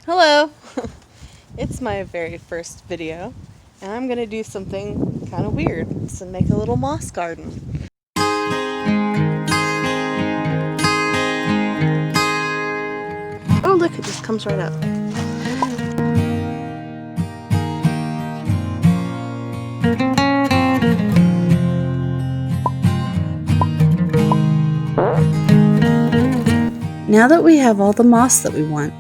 Hello! It's my very first video, and I'm gonna do something kind of weird, so make a little moss garden. Oh look, it just comes right up. Now that we have all the moss that we want,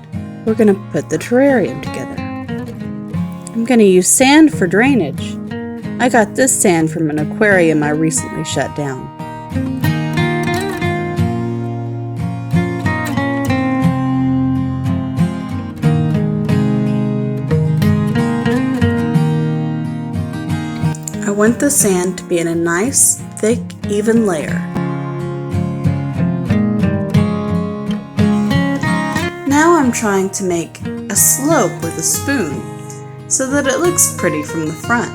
we're going to put the terrarium together. I'm going to use sand for drainage. I got this sand from an aquarium I recently shut down. I want the sand to be in a nice, thick, even layer. Now I'm trying to make a slope with a spoon so that it looks pretty from the front.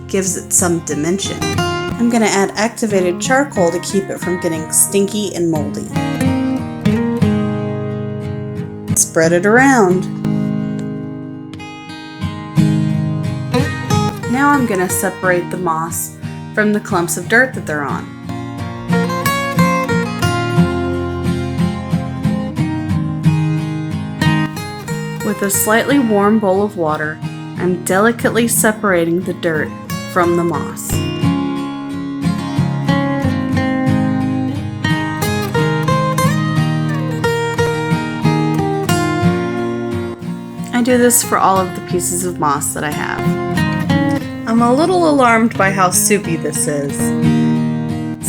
Gives it some dimension. I'm going to add activated charcoal to keep it from getting stinky and moldy. Spread it around. Now I'm going to separate the moss from the clumps of dirt that they're on. With a slightly warm bowl of water, I'm delicately separating the dirt from the moss. I do this for all of the pieces of moss that I have. I'm a little alarmed by how soupy this is.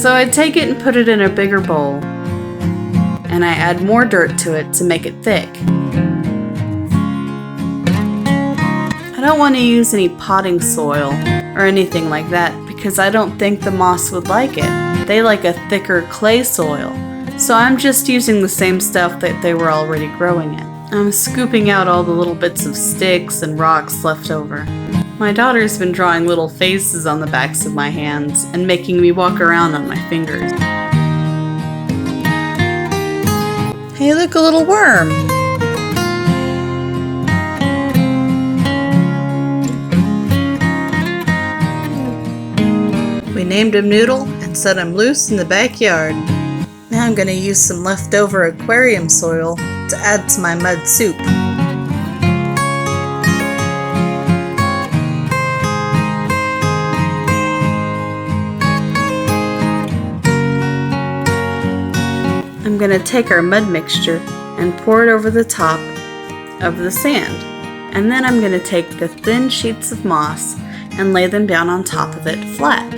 So I take it and put it in a bigger bowl, and I add more dirt to it to make it thick. I don't want to use any potting soil or anything like that because I don't think the moss would like it. They like a thicker clay soil, so I'm just using the same stuff that they were already growing in. I'm scooping out all the little bits of sticks and rocks left over. My daughter's been drawing little faces on the backs of my hands and making me walk around on my fingers. Hey, look, a little worm! We named him Noodle and set him loose in the backyard. Now I'm going to use some leftover aquarium soil to add to my mud soup. I'm going to take our mud mixture and pour it over the top of the sand. And then I'm going to take the thin sheets of moss and lay them down on top of it flat.